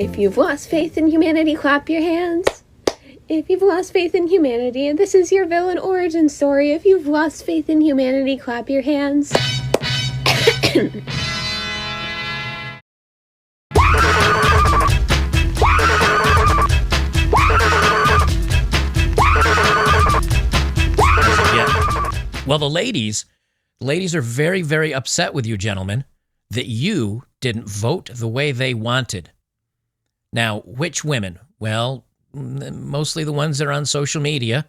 If you've lost faith in humanity, clap your hands. If you've lost faith in humanity, and this is your villain origin story, if you've lost faith in humanity, clap your hands. Well, the ladies are very, very upset with you, gentlemen, that you didn't vote the way they wanted. Now, which women? Well, mostly the ones that are on social media.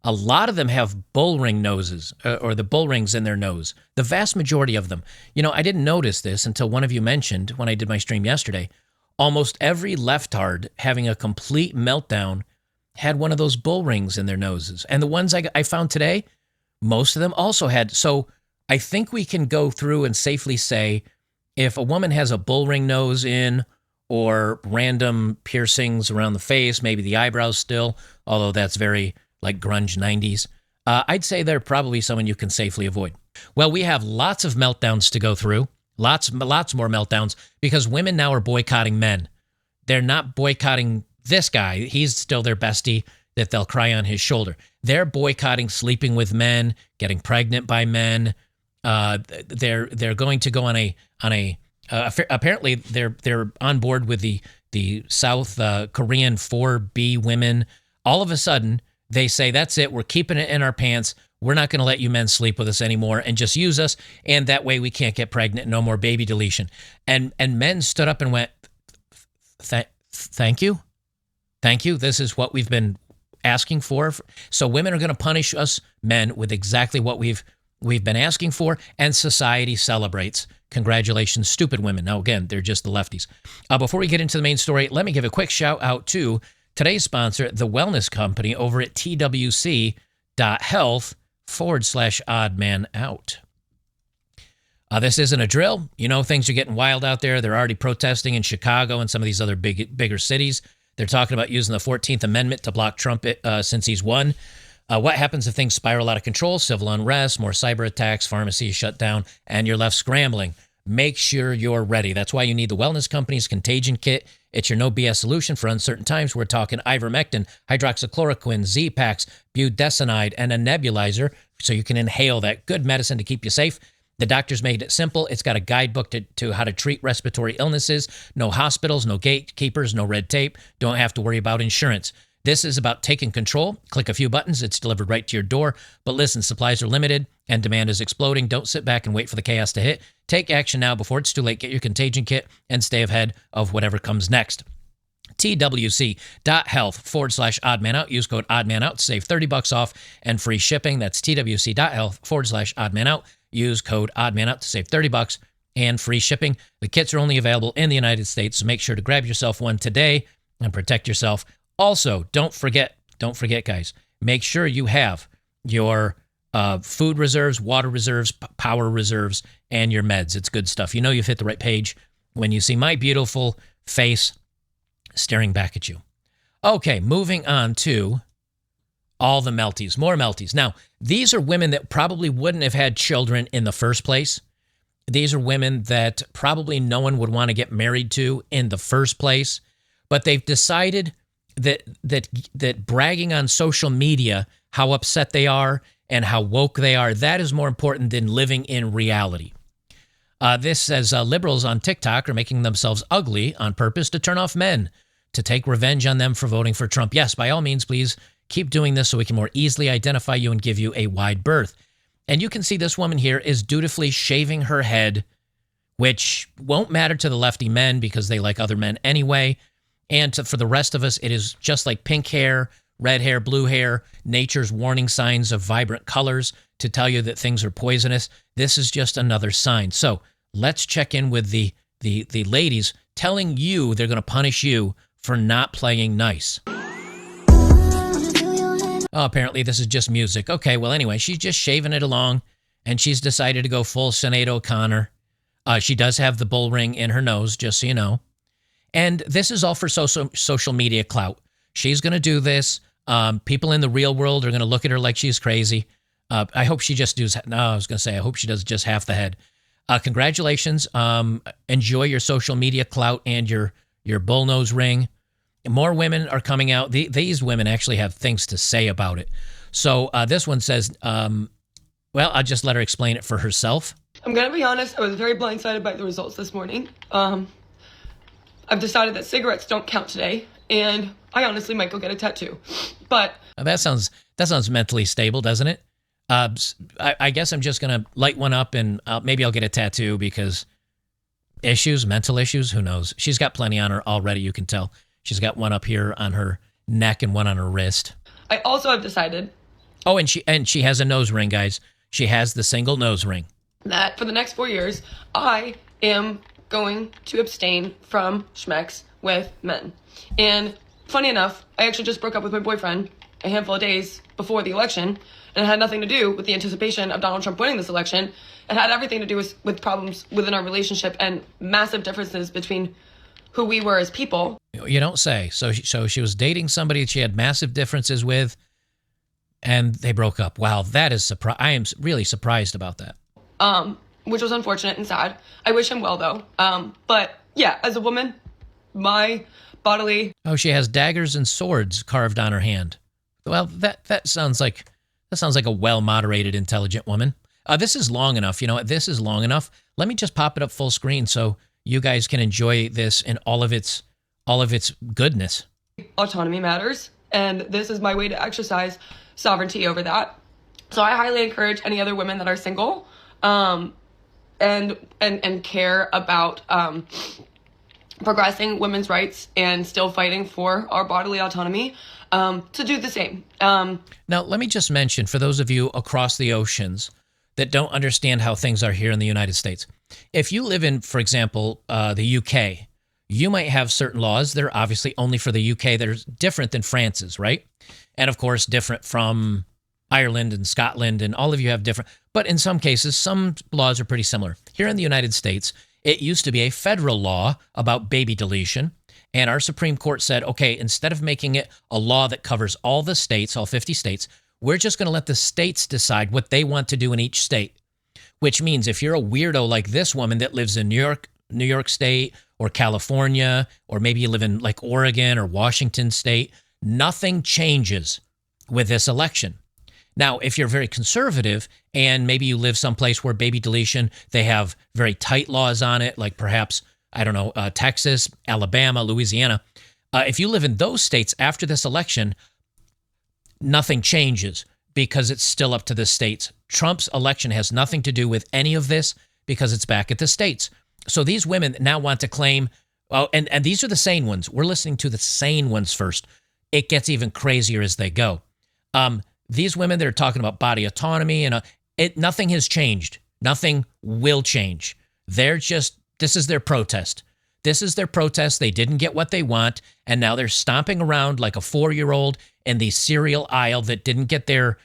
A lot of them have bull ring noses, or the bull rings in their nose. The vast majority of them. You know, I didn't notice this until one of you mentioned when I did my stream yesterday. Almost every leftard having a complete meltdown had one of those bull rings in their noses. And the ones I found today, most of them also had. So I think we can go through and safely say if a woman has a bull ring nose in or random piercings around the face, maybe the eyebrows still, although that's very like grunge 90s, I'd say they're probably someone you can safely avoid. Well, we have lots of meltdowns to go through, lots more meltdowns, because women now are boycotting men. They're not boycotting this guy. He's still their bestie that they'll cry on his shoulder. They're boycotting sleeping with men, getting pregnant by men. They're going to go on a apparently they're on board with the South Korean 4B women. All of a sudden they say, that's it. We're keeping it in our pants. We're not going to let you men sleep with us anymore and just use us. And that way we can't get pregnant. No more baby deletion. And men stood up and went, thank you. Thank you. This is what we've been asking for. So women are going to punish us men with exactly what we've been asking for, and society celebrates. Congratulations, stupid women. Now, again, they're just the lefties. Before we get into the main story, let me give a quick shout out to today's sponsor, the wellness company over at twc.health/oddmanout. This isn't a drill. You know, things are getting wild out there. They're already protesting in Chicago and some of these other bigger cities. They're talking about using the 14th Amendment to block Trump since he's won. What happens if things spiral out of control? Civil unrest, more cyber attacks, pharmacies shut down, and you're left scrambling. Make sure you're ready. That's why you need the wellness company's Contagion Kit. It's your no BS solution for uncertain times. We're talking ivermectin, hydroxychloroquine, Z-Paks, budesonide, and a nebulizer so you can inhale that good medicine to keep you safe. The doctors made it simple. It's got a guidebook to how to treat respiratory illnesses. No hospitals, no gatekeepers, no red tape. Don't have to worry about insurance. This is about taking control. Click a few buttons. It's delivered right to your door. But listen, supplies are limited and demand is exploding. Don't sit back and wait for the chaos to hit. Take action now before it's too late. Get your Contagion Kit and stay ahead of whatever comes next. twc.health/oddmanout. Use code oddmanout to save $30 off and free shipping. That's twc.health/oddmanout. Use code oddmanout to save $30 and free shipping. The kits are only available in the United States, so make sure to grab yourself one today and protect yourself. Also, don't forget, guys, make sure you have your food reserves, water reserves, power reserves, and your meds. It's good stuff. You know you've hit the right page when you see my beautiful face staring back at you. Okay, moving on to all the melties, more melties. Now, these are women that probably wouldn't have had children in the first place. These are women that probably no one would want to get married to in the first place, but they've decided that bragging on social media how upset they are and how woke they are, that is more important than living in reality. This says liberals on TikTok are making themselves ugly on purpose to turn off men, to take revenge on them for voting for Trump. Yes, by all means, please keep doing this so we can more easily identify you and give you a wide berth. And you can see this woman here is dutifully shaving her head, which won't matter to the lefty men because they like other men anyway. And for the rest of us, it is just like pink hair, red hair, blue hair, nature's warning signs of vibrant colors to tell you that things are poisonous. This is just another sign. So let's check in with the ladies telling you they're going to punish you for not playing nice. Oh, apparently this is just music. Okay, well, anyway, she's just shaving it along, and she's decided to go full Sinead O'Connor. She does have the bull ring in her nose, just so you know. And this is all for social media clout. She's going to do this. People in the real world are going to look at her like she's crazy. I hope she just does. No, I was going to say, I hope she does just half the head. Congratulations. Enjoy your social media clout and your your bullnose ring. More women are coming out. These women actually have things to say about it. So this one says, well, I'll just let her explain it for herself. I'm going to be honest, I was very blindsided by the results this morning. I've decided that cigarettes don't count today, and I honestly might go get a tattoo. But that sounds mentally stable, doesn't it? I guess I'm just going to light one up, and maybe I'll get a tattoo because mental issues, who knows? She's got plenty on her already, you can tell. She's got one up here on her neck and one on her wrist. I also have decided. Oh, and she has a nose ring, guys. She has the single nose ring. That for the next 4 years, I am going to abstain from schmex with men. And funny enough, I actually just broke up with my boyfriend a handful of days before the election, and it had nothing to do with the anticipation of Donald Trump winning this election. It had everything to do with problems within our relationship and massive differences between who we were as people. You don't say. So she was dating somebody that she had massive differences with, and they broke up. Wow, that is I am really surprised about that. Which was unfortunate and sad. I wish him well, though. But yeah, as a woman, my bodily... Oh, she has daggers and swords carved on her hand. Well, that sounds like a well-moderated, intelligent woman. This is long enough. You know what? This is long enough. Let me just pop it up full screen so you guys can enjoy this in all of its goodness. Autonomy matters, and this is my way to exercise sovereignty over that. So I highly encourage any other women that are single, and care about progressing women's rights and still fighting for our bodily autonomy, to do the same. Now, let me just mention, for those of you across the oceans that don't understand how things are here in the United States, if you live in, for example, the UK, you might have certain laws that are obviously only for the UK that are different than France's, right? And of course, different from Ireland and Scotland, and all of you have different, but in some cases, some laws are pretty similar. Here in the United States, it used to be a federal law about baby deletion, and our Supreme Court said, okay, instead of making it a law that covers all the states, all 50 states, we're just going to let the states decide what they want to do in each state, which means if you're a weirdo like this woman that lives in New York State or California, or maybe you live in like Oregon or Washington State, nothing changes with this election. Now, if you're very conservative and maybe you live someplace where baby deletion, they have very tight laws on it, like perhaps, I don't know, Texas, Alabama, Louisiana. If you live in those states after this election, nothing changes because it's still up to the states. Trump's election has nothing to do with any of this because it's back at the states. So these women now want to claim, well, and these are the sane ones. We're listening to the sane ones first. It gets even crazier as they go. These women that are talking about body autonomy and nothing has changed. Nothing will change. This is their protest. This is their protest. They didn't get what they want, and now they're stomping around like a 4-year-old in the cereal aisle that didn't get their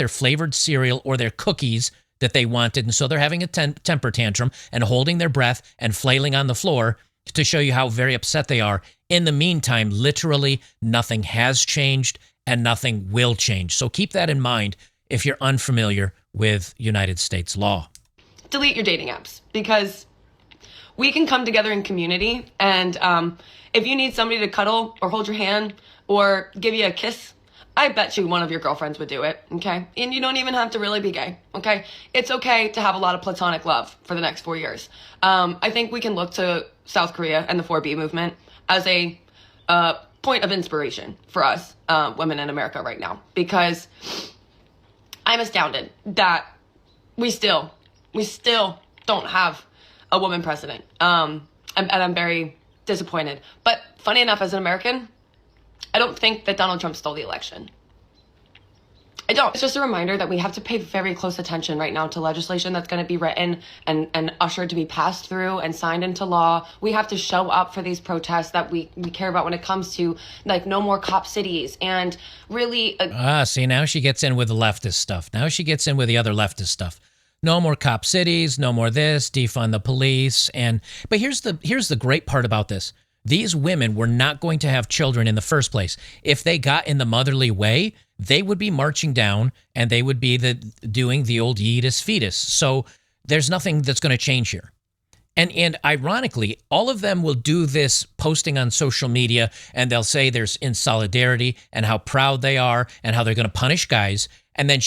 flavored cereal or their cookies that they wanted, and so they're having a temper tantrum and holding their breath and flailing on the floor to show you how very upset they are. In the meantime, literally nothing has changed and nothing will change. So keep that in mind if you're unfamiliar with United States law. Delete your dating apps, because we can come together in community, and if you need somebody to cuddle or hold your hand or give you a kiss, I bet you one of your girlfriends would do it, okay? And you don't even have to really be gay, okay? It's okay to have a lot of platonic love for the next 4 years. I think we can look to South Korea and the 4B movement as a point of inspiration for us women in America right now, because I'm astounded that we still don't have a woman president. And I'm very disappointed. But funny enough, as an American, I don't think that Donald Trump stole the election. I don't. It's just a reminder that we have to pay very close attention right now to legislation that's going to be written and ushered to be passed through and signed into law. We have to show up for these protests that we care about when it comes to, like, no more cop cities and really... See, now she gets in with the leftist stuff. Now she gets in with the other leftist stuff. No more cop cities, no more this, defund the police. But here's the great part about this. These women were not going to have children in the first place. If they got in the motherly way, they would be marching down and they would be doing the old yeetus fetus. So there's nothing that's going to change here. And ironically, all of them will do this posting on social media, and they'll say there's in solidarity and how proud they are and how they're going to punish guys. And then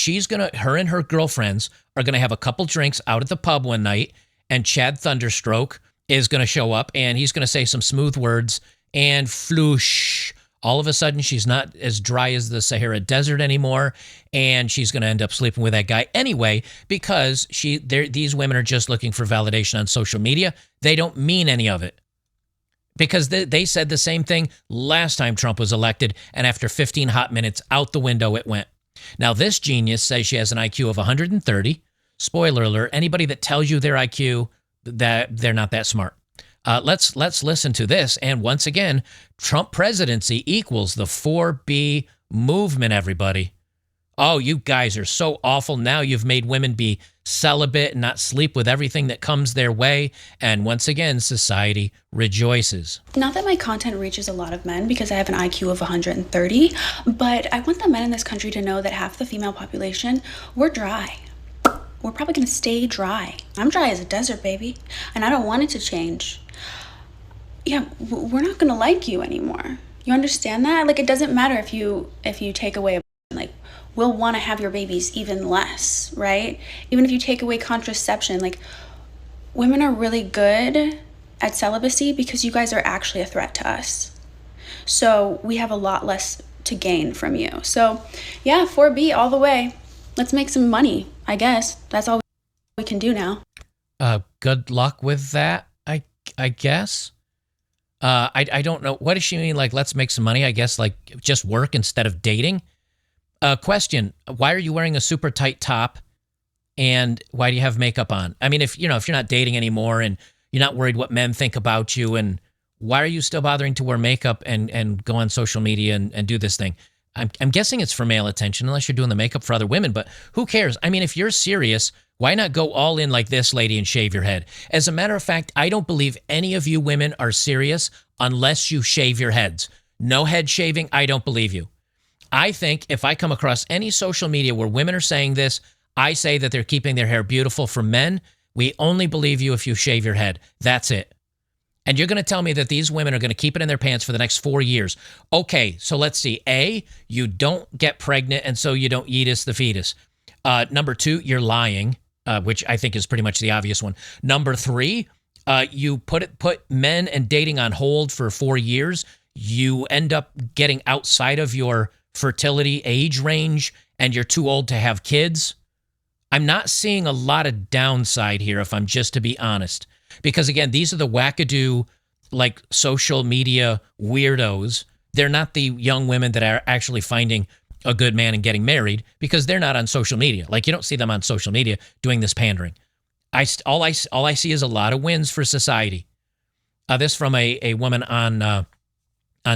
her and her girlfriends are going to have a couple drinks out at the pub one night, and Chad Thunderstroke is going to show up, and he's going to say some smooth words, and floosh. All of a sudden, she's not as dry as the Sahara Desert anymore, and she's going to end up sleeping with that guy anyway because these women are just looking for validation on social media. They don't mean any of it because they said the same thing last time Trump was elected, and after 15 hot minutes, out the window it went. Now, this genius says she has an IQ of 130. Spoiler alert, anybody that tells you their IQ, that they're not that smart. Let's listen to this. And once again, Trump presidency equals the 4B movement, everybody. Oh, you guys are so awful. Now you've made women be celibate and not sleep with everything that comes their way. And once again, society rejoices. Not that my content reaches a lot of men because I have an IQ of 130, but I want the men in this country to know that half the female population, we're dry. We're probably going to stay dry. I'm dry as a desert, baby, and I don't want it to change. Yeah, we're not going to like you anymore. You understand that? Like, it doesn't matter if you take away like, we'll want to have your babies even less, right? Even if you take away contraception, like, women are really good at celibacy because you guys are actually a threat to us. So we have a lot less to gain from you. So yeah, 4B all the way. Let's make some money, I guess. That's all we can do now. Good luck with that, I guess. I don't know. What does she mean? Like, let's make some money, I guess, like just work instead of dating? Question, why are you wearing a super tight top and why do you have makeup on? I mean, if you're not dating anymore and you're not worried what men think about you, and why are you still bothering to wear makeup and go on social media and do this thing? I'm guessing it's for male attention unless you're doing the makeup for other women, but who cares? I mean, if you're serious, why not go all in like this lady and shave your head? As a matter of fact, I don't believe any of you women are serious unless you shave your heads. No head shaving, I don't believe you. I think if I come across any social media where women are saying this, I say that they're keeping their hair beautiful. For men, we only believe you if you shave your head. That's it. And you're going to tell me that these women are going to keep it in their pants for the next 4 years. Okay, so let's see. A, you don't get pregnant, and so you don't yeetus the fetus. Number 2, you're lying, which I think is pretty much the obvious one. Number 3, you put men and dating on hold for 4 years. You end up getting outside of your fertility age range, and you're too old to have kids. I'm not seeing a lot of downside here, if I'm just to be honest. Because again, these are the wackadoo, like social media weirdos. They're not the young women that are actually finding a good man and getting married because they're not on social media. Like, you don't see them on social media doing this pandering. All I see is a lot of wins for society. This from a woman on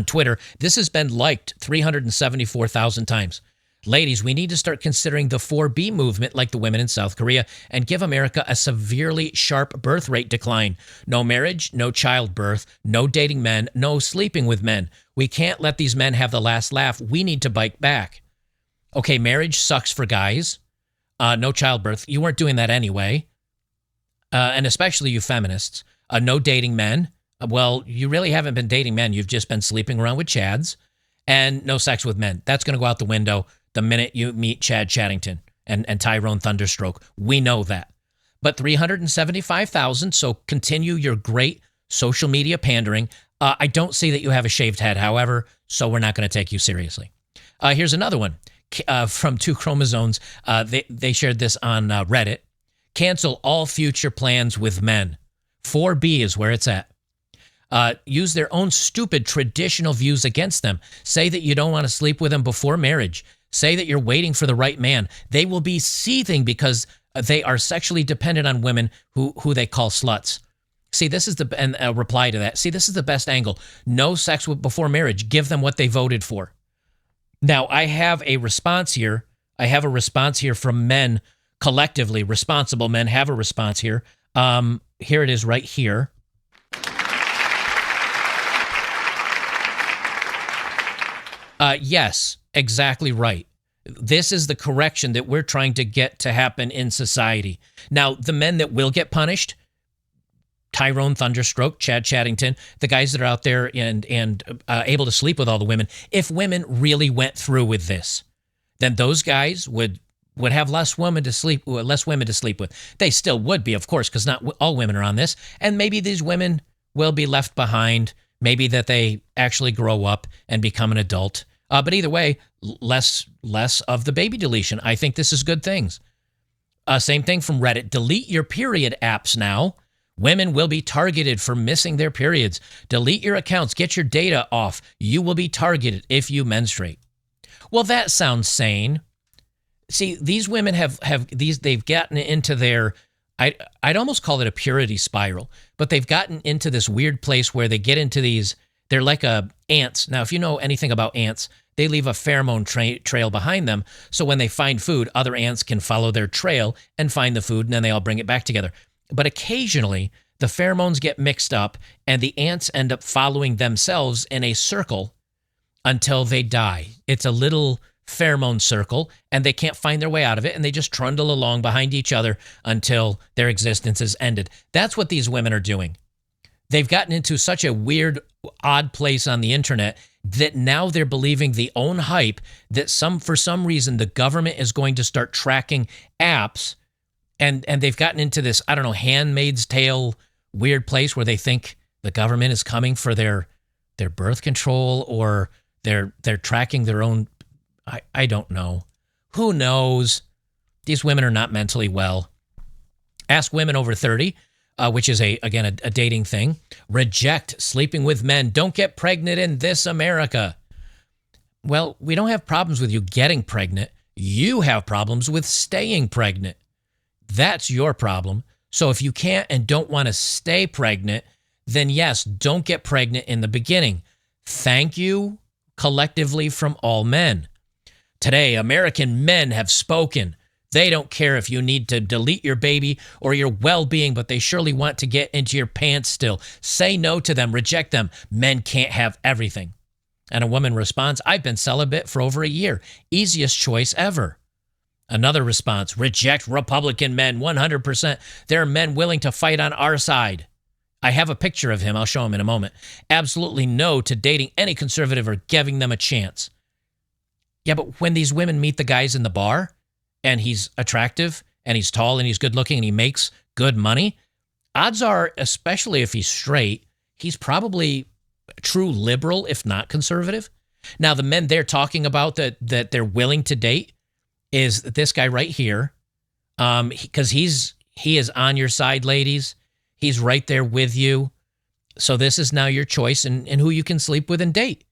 Twitter. This has been liked 374,000 times. Ladies, we need to start considering the 4B movement like the women in South Korea and give America a severely sharp birth rate decline. No marriage, no childbirth, no dating men, no sleeping with men. We can't let these men have the last laugh. We need to bite back. Okay, marriage sucks for guys. No childbirth. You weren't doing that anyway. And especially you feminists. No dating men. Well, you really haven't been dating men. You've just been sleeping around with Chads. And no sex with men. That's going to go out the window the minute you meet Chad Chattington and Tyrone Thunderstroke. We know that. But 375,000, so continue your great social media pandering. I don't see that you have a shaved head, however, so we're not going to take you seriously. Here's another one from 2 Chromosomes. They shared this on Reddit. Cancel all future plans with men. 4B is where it's at. Use their own stupid traditional views against them. Say that you don't want to sleep with them before marriage. Say that you're waiting for the right man. They will be seething because they are sexually dependent on women who they call sluts. See, this is the reply to that. See, this is the best angle. No sex before marriage. Give them what they voted for. Now, I have a response here. I have a response here from men collectively. Responsible men have a response here. Here it is right here. Yes, exactly right. This is the correction that we're trying to get to happen in society. Now, the men that will get punished, Tyrone Thunderstroke, Chad Chaddington, the guys that are out there and able to sleep with all the women. If women really went through with this, then those guys would have less women to sleep with. They still would be, of course, because not all women are on this. And maybe these women will be left behind. Maybe that they actually grow up and become an adult. But either way, less of the baby deletion. I think this is good things. Same thing from Reddit. Delete your period apps now. Women will be targeted for missing their periods. Delete your accounts. Get your data off. You will be targeted if you menstruate. Well, that sounds sane. See, these women they've gotten into their, I'd almost call it a purity spiral, but they've gotten into this weird place where they get into these, they're like ants. Now, if you know anything about ants, they leave a pheromone trail behind them. So when they find food, other ants can follow their trail and find the food, and then they all bring it back together. But occasionally, the pheromones get mixed up, and the ants end up following themselves in a circle until they die. It's a little pheromone circle, and they can't find their way out of it, and they just trundle along behind each other until their existence is ended. That's what these women are doing. They've gotten into such a weird, odd place on the internet that now they're believing the own hype that for some reason the government is going to start tracking apps, and they've gotten into this, I don't know, Handmaid's Tale weird place where they think the government is coming for their birth control, or they're tracking their own. I don't know. Who knows? These women are not mentally well. Ask women over 30, which is a dating thing. Reject sleeping with men. Don't get pregnant in this America. Well, we don't have problems with you getting pregnant. You have problems with staying pregnant. That's your problem. So if you can't and don't want to stay pregnant, then yes, don't get pregnant in the beginning. Thank you collectively from all men. Today, American men have spoken. They don't care if you need to delete your baby or your well-being, but they surely want to get into your pants still. Say no to them. Reject them. Men can't have everything. And a woman responds, I've been celibate for over a year. Easiest choice ever. Another response, reject Republican men 100%. There are men willing to fight on our side. I have a picture of him. I'll show him in a moment. Absolutely no to dating any conservative or giving them a chance. Yeah, but when these women meet the guys in the bar and he's attractive and he's tall and he's good looking and he makes good money, odds are, especially if he's straight, he's probably a true liberal, if not conservative. Now, the men they're talking about that they're willing to date is this guy right here, because he is on your side, ladies. He's right there with you. So this is now your choice in who you can sleep with and date.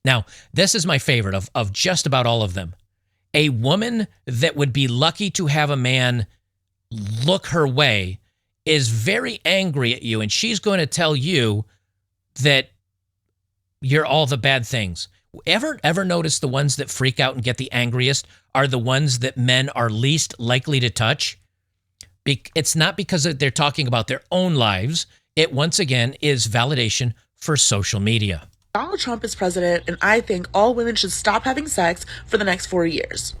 Now, this is my favorite of just about all of them. A woman that would be lucky to have a man look her way is very angry at you, and she's going to tell you that you're all the bad things. Ever notice the ones that freak out and get the angriest are the ones that men are least likely to touch? It's not because they're talking about their own lives. It, once again, is validation for social media. Donald Trump is president, and I think all women should stop having sex for the next 4 years.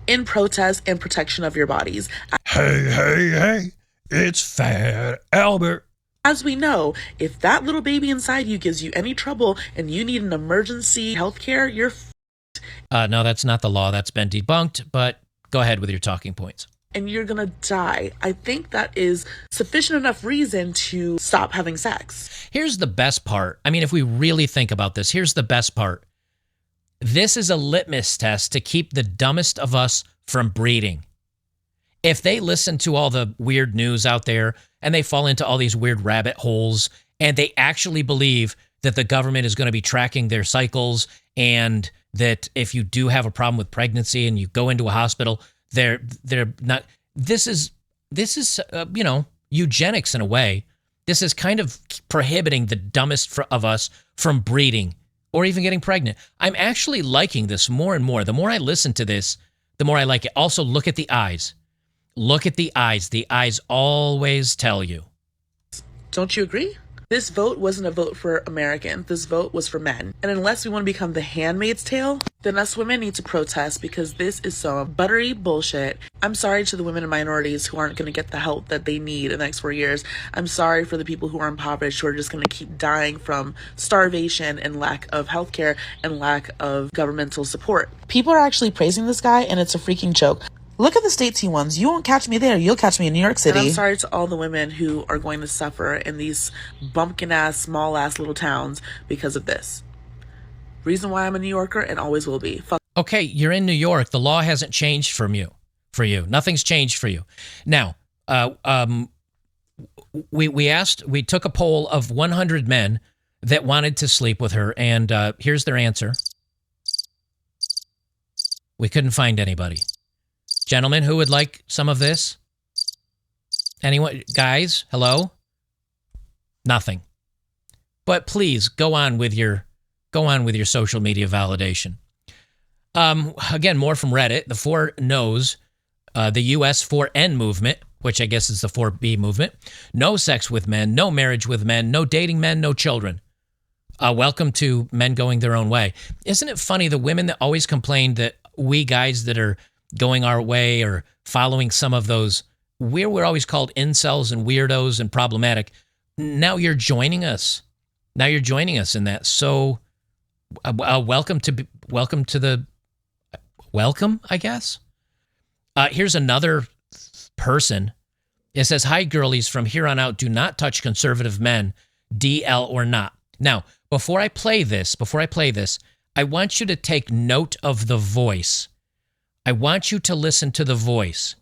In protest and protection of your bodies. Hey, it's Fat Albert. As we know, if that little baby inside you gives you any trouble and you need an emergency health care, you're No, that's not the law. That's been debunked, but go ahead with your talking points. And you're gonna die. I think that is sufficient enough reason to stop having sex. Here's the best part. I mean, if we really think about this, here's the best part. This is a litmus test to keep the dumbest of us from breeding. If they listen to all the weird news out there and they fall into all these weird rabbit holes and they actually believe that the government is going to be tracking their cycles and that if you do have a problem with pregnancy and you go into a hospital, they're not. This is eugenics in a way. This is kind of prohibiting the dumbest of us from breeding or even getting pregnant. I'm actually liking this more and more. The more I listen to this, the more I like it. Also, look at the eyes. Look at the eyes. The eyes always tell you. Don't you agree? This vote wasn't a vote for Americans. This vote was for men. And unless we want to become the Handmaid's Tale, then us women need to protest because this is some buttery bullshit. I'm sorry to the women and minorities who aren't going to get the help that they need in the next 4 years. I'm sorry for the people who are impoverished, who are just going to keep dying from starvation and lack of healthcare and lack of governmental support. People are actually praising this guy, and it's a freaking joke. Look at the states he won. You won't catch me there. You'll catch me in New York City. And I'm sorry to all the women who are going to suffer in these bumpkin-ass, small-ass little towns because of this. Reason why I'm a New Yorker and always will be. Okay, you're in New York. The law hasn't changed for you. Nothing's changed for you. Now, we took a poll of 100 men that wanted to sleep with her, and here's their answer. We couldn't find anybody. Gentlemen, who would like some of this? Anyone? Guys, hello? Nothing. But please go on with your social media validation. Again, more from Reddit. The 4 no's, the US 4N movement, which I guess is the 4B movement. No sex with men, no marriage with men, no dating men, no children. Welcome to men going their own way. Isn't it funny, the women that always complained that we guys that are going our way or following some of those, we're always called incels and weirdos and problematic. Now you're joining us. Now you're joining us in that. So welcome, I guess. Here's another person. It says, "Hi, girlies. From here on out, do not touch conservative men, DL or not." Now, before I play this, I want you to take note of the voice. I want you to listen to the voice.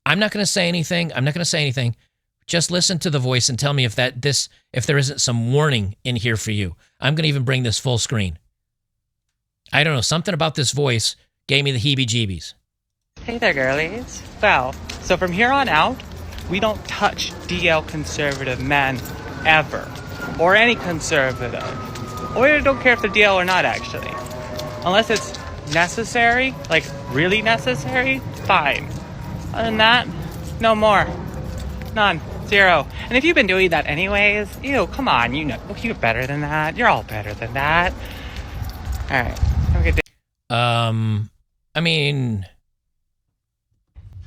I'm not going to say anything. Just listen to the voice and tell me if there isn't some warning in here for you. I'm going to even bring this full screen. I don't know, something about this voice gave me the heebie-jeebies. Hey there, girlies. Well, so from here on out, we don't touch DL conservative men ever. Or any conservative. Or I don't care if they're DL or not, actually. Unless it's necessary, like really necessary, fine. Other than that, no more. None. 0. And if you've been doing that anyways, come on, you're better than that. You're all better than that. All right. Have a good day. I mean,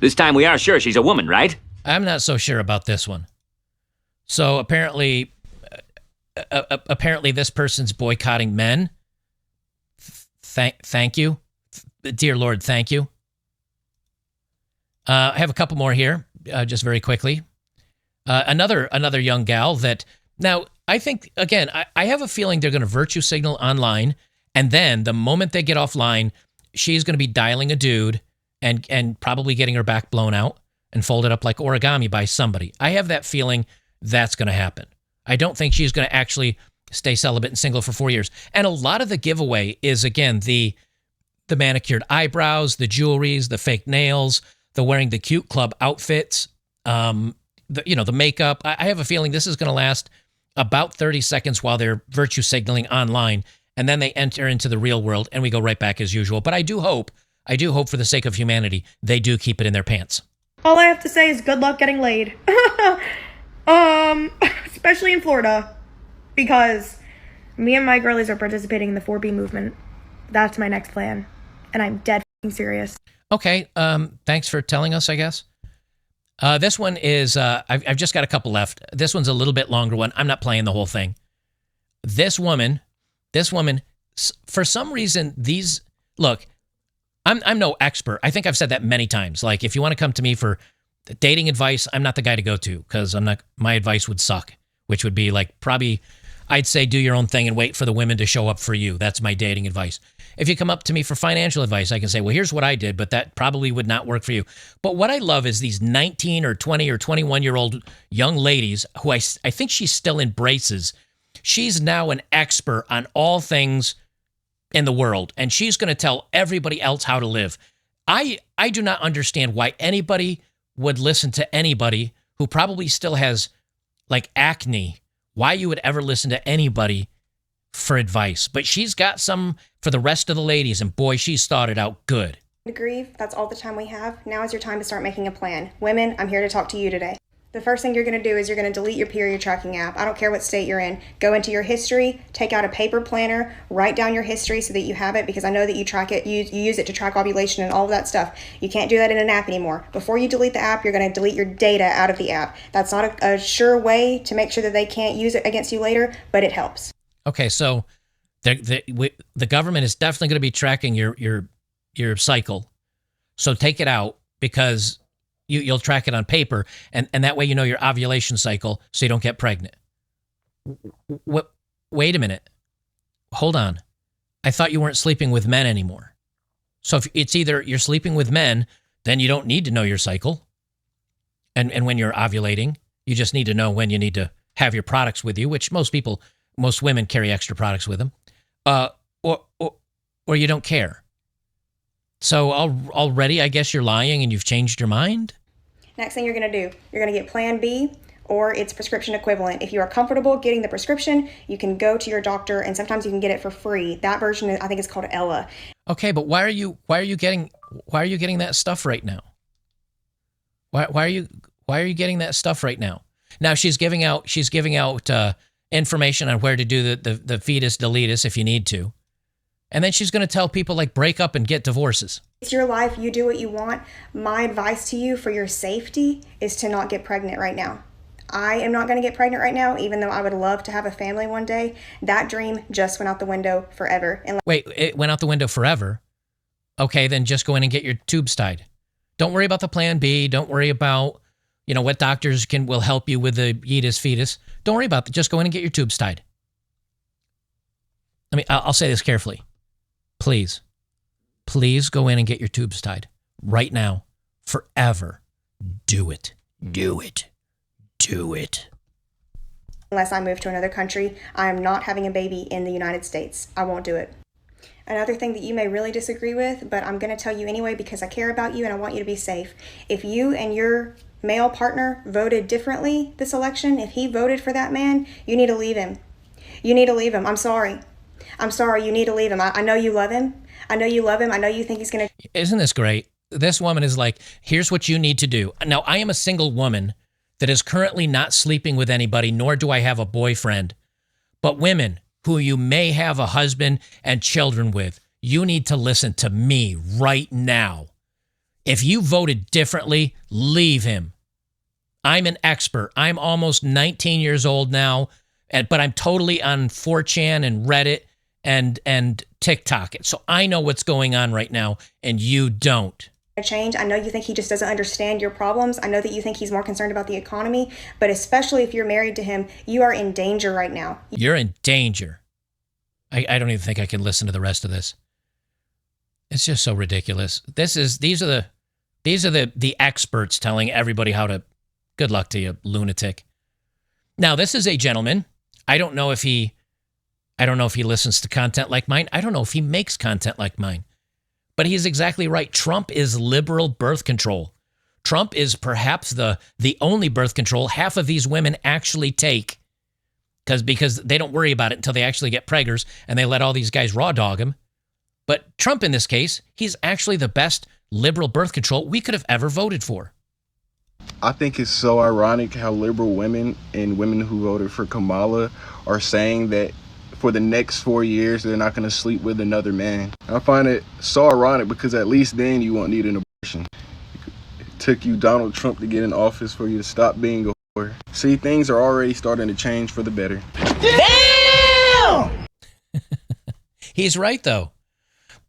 this time we are sure she's a woman, right? I'm not so sure about this one. So apparently this person's boycotting men. Thank you. Dear Lord, thank you. I have a couple more here, just very quickly. Another young gal that, now, I think, again, I have a feeling they're going to virtue signal online, and then the moment they get offline, she's going to be dialing a dude and probably getting her back blown out and folded up like origami by somebody. I have that feeling that's going to happen. I don't think she's going to actually stay celibate and single for 4 years. And a lot of the giveaway is, again, the manicured eyebrows, the jewelries, the fake nails, the wearing the cute club outfits, the makeup. I have a feeling this is going to last about 30 seconds while they're virtue signaling online, and then they enter into the real world, and we go right back as usual. But I do hope for the sake of humanity, they do keep it in their pants. All I have to say is good luck getting laid. Especially in Florida, because me and my girlies are participating in the 4B movement. That's my next plan, and I'm dead serious. Okay, thanks for telling us, I guess. This one is, I've just got a couple left. This one's a little bit longer one. I'm not playing the whole thing. This woman, for some reason, look, I'm no expert. I think I've said that many times. Like, if you want to come to me for dating advice, I'm not the guy to go to, because my advice would suck, which would be like, probably, I'd say do your own thing and wait for the women to show up for you. That's my dating advice. If you come up to me for financial advice, I can say, well, here's what I did, but that probably would not work for you. But what I love is these 19 or 20 or 21-year-old young ladies who I think she still embraces. She's now an expert on all things in the world, and she's going to tell everybody else how to live. I do not understand why anybody would listen to anybody who probably still has, like, acne. Why you would ever listen to anybody for advice. But she's got some for the rest of the ladies, and boy, she's thought it out good. To grieve, that's all the time we have. Now is your time to start making a plan. Women, I'm here to talk to you today. The first thing you're going to do is you're going to delete your period tracking app. I don't care what state you're in. Go into your history, take out a paper planner, write down your history so that you have it, because I know that you track it, you use it to track ovulation and all of that stuff. You can't do that in an app anymore. Before you delete the app, you're going to delete your data out of the app. That's not a sure way to make sure that they can't use it against you later, but it helps. Okay, so the government is definitely going to be tracking your cycle. So take it out, because you'll track it on paper, and that way you know your ovulation cycle so you don't get pregnant. Wait a minute. Hold on. I thought you weren't sleeping with men anymore. So if it's either you're sleeping with men, then you don't need to know your cycle. And when you're ovulating, you just need to know when you need to have your products with you, which most women carry extra products with them. Or you don't care. So already, I guess you're lying and you've changed your mind? Next thing you're going to do, you're going to get Plan B or its prescription equivalent. If you are comfortable getting the prescription, you can go to your doctor, and sometimes you can get it for free. That version, I think, is called Ella. Okay, but why are you getting that stuff right now? Why are you getting that stuff right now? Now she's giving out information on where to do the fetus deletus if you need to. And then she's going to tell people, like, break up and get divorces. It's your life. You do what you want. My advice to you for your safety is to not get pregnant right now. I am not going to get pregnant right now, even though I would love to have a family one day. That dream just went out the window forever. Wait, it went out the window forever? Okay, then just go in and get your tubes tied. Don't worry about the Plan B. Don't worry about, what doctors will help you with the fetus. Don't worry about that. Just go in and get your tubes tied. I'll say this carefully. Please go in and get your tubes tied right now, forever. Do it. Do it. Do it. Unless I move to another country, I am not having a baby in the United States. I won't do it. Another thing that you may really disagree with, but I'm going to tell you anyway because I care about you and I want you to be safe. If you and your male partner voted differently this election, if he voted for that man, you need to leave him. You need to leave him. I'm sorry. You need to leave him. I know you love him. I know you love him. I know you think he's going to... Isn't this great? This woman is like, here's what you need to do. Now, I am a single woman that is currently not sleeping with anybody, nor do I have a boyfriend. But women who you may have a husband and children with, you need to listen to me right now. If you voted differently, leave him. I'm an expert. I'm almost 19 years old now, but I'm totally on 4chan and Reddit and TikTok. So I know what's going on right now, and you don't. Change. I know you think he just doesn't understand your problems. I know that you think he's more concerned about the economy, but especially if you're married to him, you are in danger right now. You're in danger. I don't even think I can listen to the rest of this. It's just so ridiculous. These are the experts telling everybody how to. Good luck to you, lunatic. Now, this is a gentleman. I don't know if he listens to content like mine. I don't know if he makes content like mine. But he's exactly right. Trump is liberal birth control. Trump is perhaps the only birth control half of these women actually take because they don't worry about it until they actually get preggers and they let all these guys raw dog them. But Trump, in this case, he's actually the best liberal birth control we could have ever voted for. I think it's so ironic how liberal women and women who voted for Kamala are saying that for the next 4 years, they're not going to sleep with another man. I find it so ironic because at least then you won't need an abortion. It took you Donald Trump to get in office for you to stop being a whore. See, things are already starting to change for the better. Damn! He's right, though.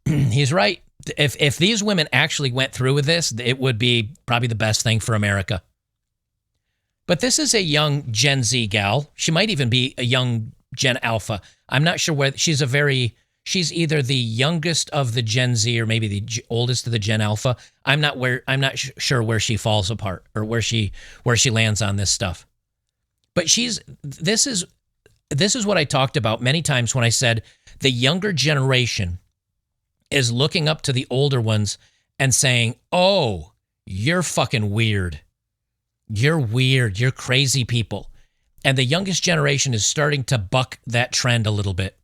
He's right. If these women actually went through with this, it would be probably the best thing for America. But this is a young Gen Z gal. She might even be a young Gen Alpha. I'm not sure where she's either the youngest of the Gen Z or maybe the oldest of the Gen Alpha. I'm not sure where she falls apart or where she lands on this stuff. But this is what I talked about many times when I said the younger generation is looking up to the older ones and saying, "Oh, you're fucking weird. You're weird. You're crazy people." And the youngest generation is starting to buck that trend a little bit.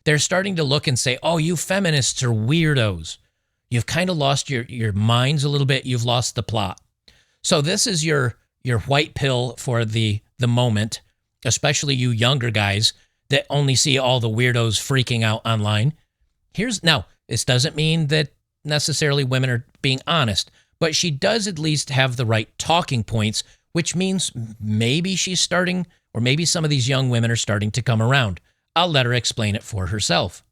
They're starting to look and say, "Oh, you feminists are weirdos. You've kind of lost your minds a little bit. You've lost the plot." So this is your your white pill for the moment, especially you younger guys that only see all the weirdos freaking out online. Now, this doesn't mean that necessarily women are being honest, but she does at least have the right talking points, which means maybe she's starting, or maybe some of these young women are starting to come around. I'll let her explain it for herself.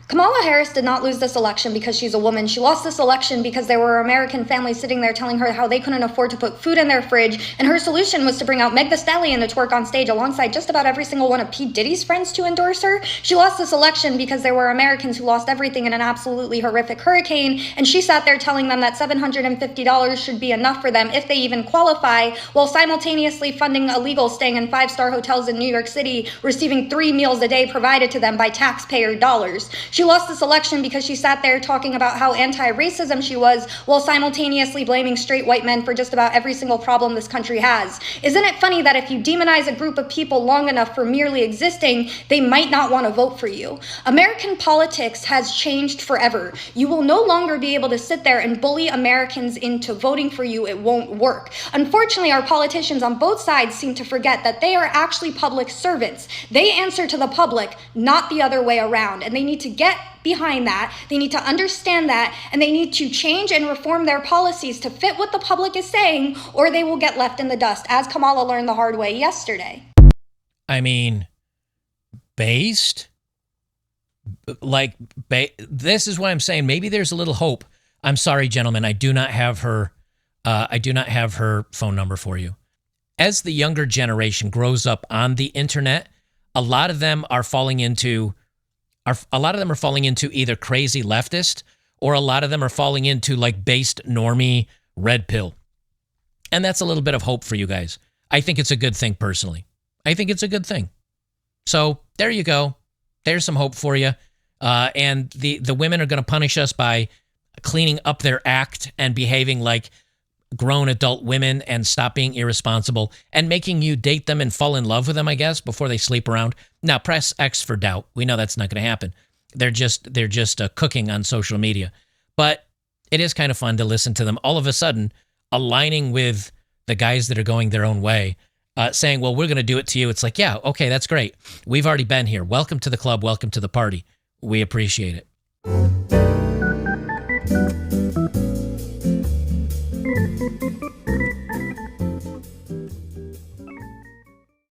Kamala Harris did not lose this election because she's a woman. She lost this election because there were American families sitting there telling her how they couldn't afford to put food in their fridge, and her solution was to bring out Meg Thee Stallion to twerk on stage alongside just about every single one of P. Diddy's friends to endorse her. She lost this election because there were Americans who lost everything in an absolutely horrific hurricane, and she sat there telling them that $750 should be enough for them if they even qualify, while simultaneously funding illegals staying in 5-star hotels in New York City, receiving 3 meals a day provided to them by taxpayer dollars. She lost this election because she sat there talking about how anti-racism she was, while simultaneously blaming straight white men for just about every single problem this country has. Isn't it funny that if you demonize a group of people long enough for merely existing, they might not want to vote for you? American politics has changed forever. You will no longer be able to sit there and bully Americans into voting for you. It won't work. Unfortunately, our politicians on both sides seem to forget that they are actually public servants. They answer to the public, not the other way around, and they need to get behind that. They need to understand that, and they need to change and reform their policies to fit what the public is saying, or they will get left in the dust, as Kamala learned the hard way yesterday. I mean, this is what I'm saying. Maybe there's a little hope. I'm sorry, gentlemen. I do not have her phone number for you. As the younger generation grows up on the internet, a lot of them are falling into either crazy leftist, or a lot of them are falling into like based normie red pill. And that's a little bit of hope for you guys. I think it's a good thing personally. I think it's a good thing. So there you go. There's some hope for you. And the women are going to punish us by cleaning up their act and behaving like grown adult women and stop being irresponsible and making you date them and fall in love with them, I guess, before they sleep around. Now, press X for doubt. We know that's not going to happen. They're just cooking on social media. But it is kind of fun to listen to them all of a sudden aligning with the guys that are going their own way, saying, well, we're going to do it to you. It's like, yeah, okay, that's great. We've already been here. Welcome to the club. Welcome to the party. We appreciate it.